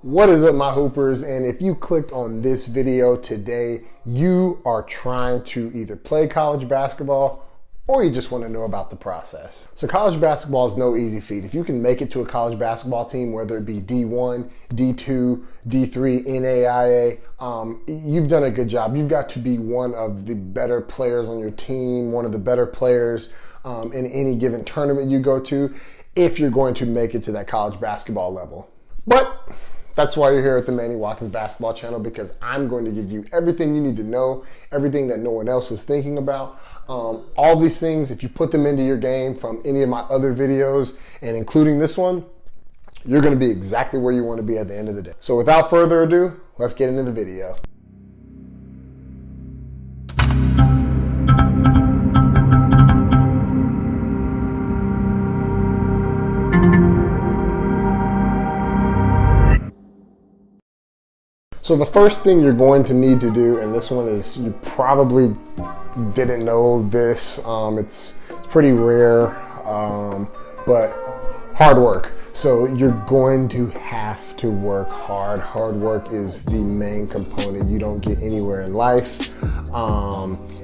What is up, my hoopers? And if you clicked on this video today, you are trying to either play college basketball or you just want to know about the process. So college basketball is no easy feat. If you can make it to a college basketball team, whether it be D1, D2, D3, NAIA, you've done a good job. You've got to be one of the better players on your team, one of the better players in any given tournament you go to, if you're going to make it to that college basketball level. But that's why you're here at the Manny Watkins Basketball Channel, because I'm going to give you everything you need to know, everything that no one else was thinking about. All these things, if you put them into your game from any of my other videos, and including this one, you're going to be exactly where you want to be at the end of the day. So without further ado, let's get into the video. So the first thing you're going to need to do, and this one is, you probably didn't know this, it's pretty rare, but hard work. So you're going to have to work hard. Hard work is the main component. You don't get anywhere in life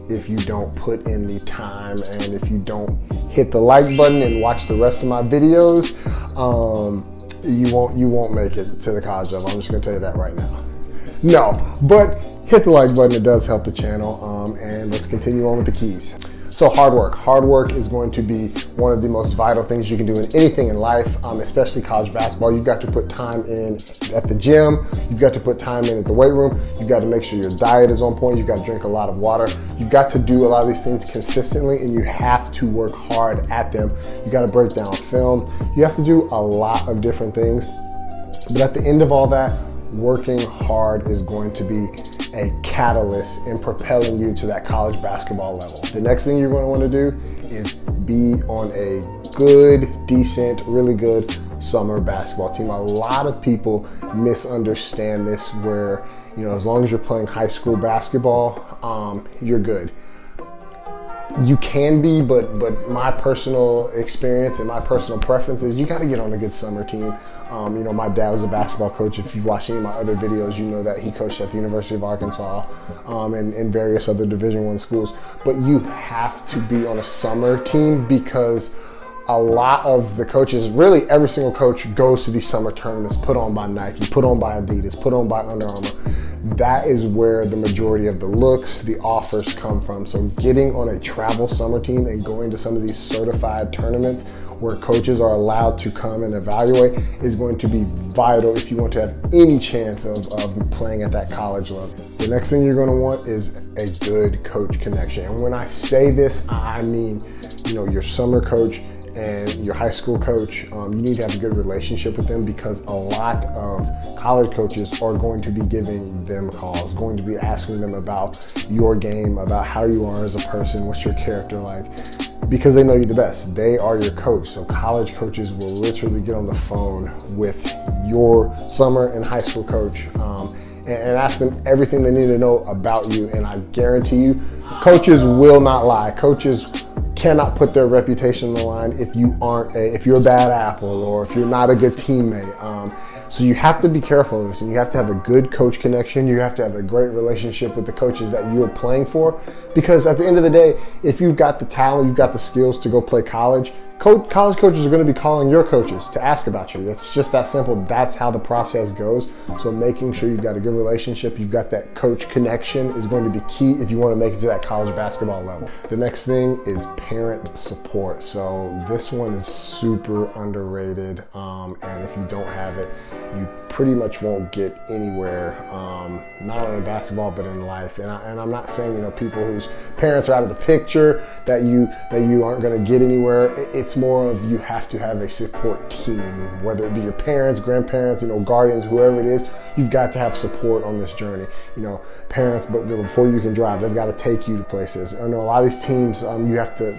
if you don't put in the time, and if you don't hit the like button and watch the rest of my videos, you won't make it to the college level. I'm just gonna tell you that right now. No, but hit the like button. It does help the channel. And let's continue on with the keys. So hard work. Hard work is going to be one of the most vital things you can do in anything in life, especially college basketball. You've got to put time in at the gym. You've got to put time in at the weight room. You've got to make sure your diet is on point. You've got to drink a lot of water. You've got to do a lot of these things consistently, and you have to work hard at them. You got to break down film. You have to do a lot of different things. But at the end of all that, working hard is going to be a catalyst in propelling you to that college basketball level. The next thing you're going to want to do is be on a good, decent, really good summer basketball team. A lot of people misunderstand this, where, as long as you're playing high school basketball, you're good. You can be, but my personal experience and my personal preference is you got to get on a good summer team. My dad was a basketball coach. If you've watched any of my other videos, you know that he coached at the University of Arkansas and various other Division I schools. But you have to be on a summer team, because a lot of the coaches, really every single coach, goes to these summer tournaments put on by Nike, put on by Adidas, put on by Under Armour. That is where the majority of the looks, the offers come from. So getting on a travel summer team and going to some of these certified tournaments where coaches are allowed to come and evaluate is going to be vital if you want to have any chance of playing at that college level. The next thing you're going to want is a good coach connection. And when I say this, I mean, your summer coach and your high school coach, you need to have a good relationship with them, because a lot of college coaches are going to be giving them calls, going to be asking them about your game, about how you are as a person, what's your character like, because they know you the best. They are your coach. So college coaches will literally get on the phone with your summer and high school coach and ask them everything they need to know about you. And I guarantee you, coaches will not lie. Coaches cannot put their reputation on the line if you're a bad apple, or if you're not a good teammate. So you have to be careful of this, and you have to have a good coach connection. You have to have a great relationship with the coaches that you're playing for, because at the end of the day, if you've got the talent, you've got the skills to go play college, college coaches are going to be calling your coaches to ask about you. It's just that simple. That's how the process goes. So making sure you've got a good relationship, you've got that coach connection, is going to be key if you want to make it to that college basketball level. The next thing is parent support. So this one is super underrated, and if you don't have it, you pretty much won't get anywhere, not only in basketball but in life. And I'm not saying people whose parents are out of the picture that you aren't going to get anywhere. It's more of, you have to have a support team, whether it be your parents, grandparents, guardians, whoever it is. You've got to have support on this journey. Parents, but before you can drive, they've got to take you to places. I know a lot of these teams, you have to,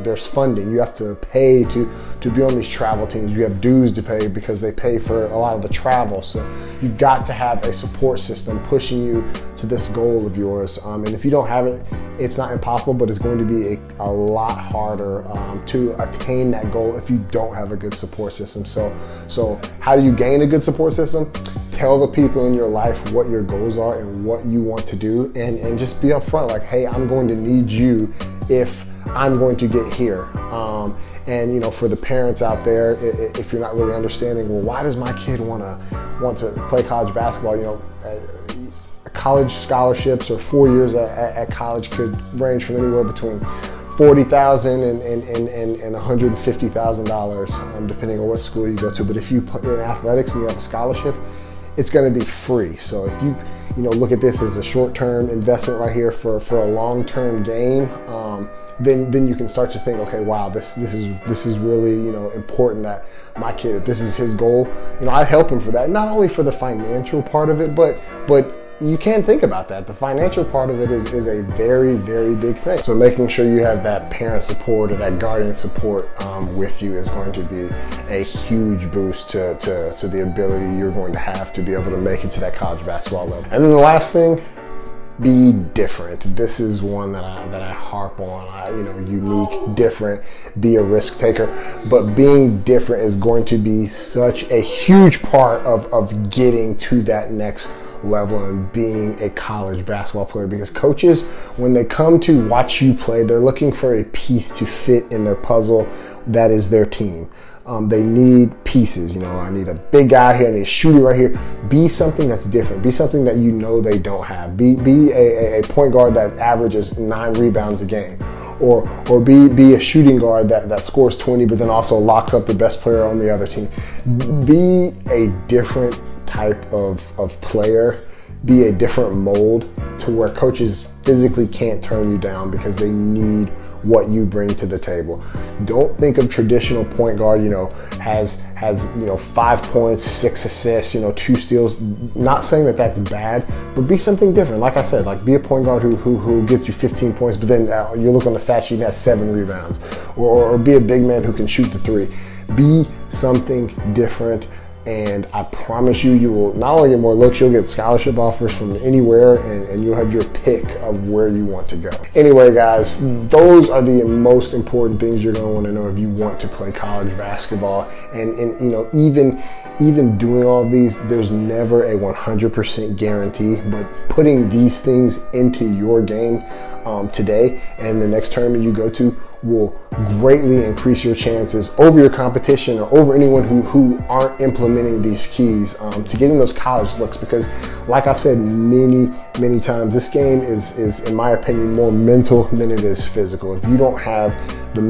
there's funding. You have to pay to be on these travel teams. You have dues to pay because they pay for a lot of the travel. So you've got to have a support system pushing you to this goal of yours. And if you don't have it, it's not impossible, but it's going to be a lot harder to attain that goal if you don't have a good support system. So how do you gain a good support system? tell the people in your life what your goals are and what you want to do, and just be upfront, like, hey, I'm going to need you if I'm going to get here. And you know, for the parents out there, if you're not really understanding, well, why does my kid want to play college basketball? You know, college scholarships or 4 years at college could range from anywhere between $40,000 and $150,000, depending on what school you go to. But if you play in athletics and you have a scholarship, it's going to be free. So if you look at this as a short-term investment right here for a long-term gain, then you can start to think, okay, wow, this is really important that my kid, if this is his goal, I help him for that. Not only for the financial part of it, but you can think about that. The financial part of it is a very, very big thing. So making sure you have that parent support or that guardian support with you is going to be a huge boost to the ability you're going to have to be able to make it to that college basketball level. And then the last thing, be different. This is one that I harp on. Unique, different, be a risk taker. But being different is going to be such a huge part of getting to that next level and being a college basketball player, because coaches, when they come to watch you play, they're looking for a piece to fit in their puzzle that is their team. They need pieces. I need a big guy here, I need a shooter right here. Be something that's different. Be something that they don't have. Be a point guard that averages 9 rebounds a game. Or be a shooting guard that scores 20 but then also locks up the best player on the other team. Be a different type of player. Be a different mold to where coaches physically can't turn you down because they need what you bring to the table. Don't think of traditional point guard, has 5 points, 6 assists, 2 steals. Not saying that that's bad, but be something different. Like I said, like be a point guard who gets you 15 points, but then you look on the stat sheet and has 7 rebounds. Or be a big man who can shoot the 3. Be something different. And I promise you will not only get more looks, you'll get scholarship offers from anywhere, and you'll have your pick of where you want to go. Anyway, guys, those are the most important things you're going to want to know if you want to play college basketball. And even doing all of these, there's never a 100% guarantee, but putting these things into your game today and the next tournament you go to will greatly increase your chances over your competition or over anyone who aren't implementing these keys to getting those college looks. Because like I've said many times, this game is in my opinion more mental than it is physical. If you don't have the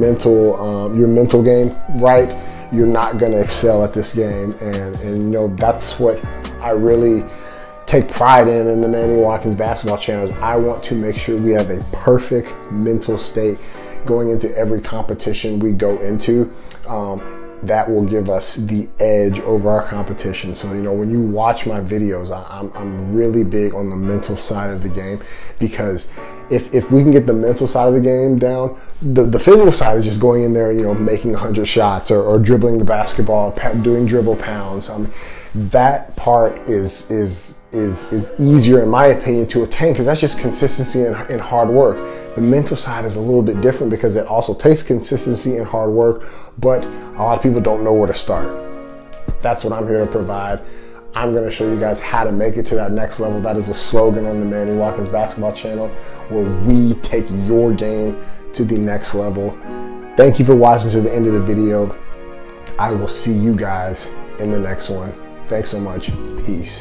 your mental game right, you're not going to excel at this game. And that's what I really take pride in the Manny Watkins basketball channel. I want to make sure we have a perfect mental state going into every competition we go into. That will give us the edge over our competition. So when you watch my videos, I'm really big on the mental side of the game, because if we can get the mental side of the game down, the physical side is just going in there and making 100 shots or dribbling the basketball, doing dribble pounds. That part is easier in my opinion to attain, because that's just consistency and hard work. The mental side is a little bit different because it also takes consistency and hard work, but a lot of people don't know where to start. That's what I'm here to provide. I'm going to show you guys how to make it to that next level. That is a slogan on the Manny Watkins basketball channel, where we take your game to the next level. Thank you for watching to the end of the video. I will see you guys in the next one. Thanks so much. Peace.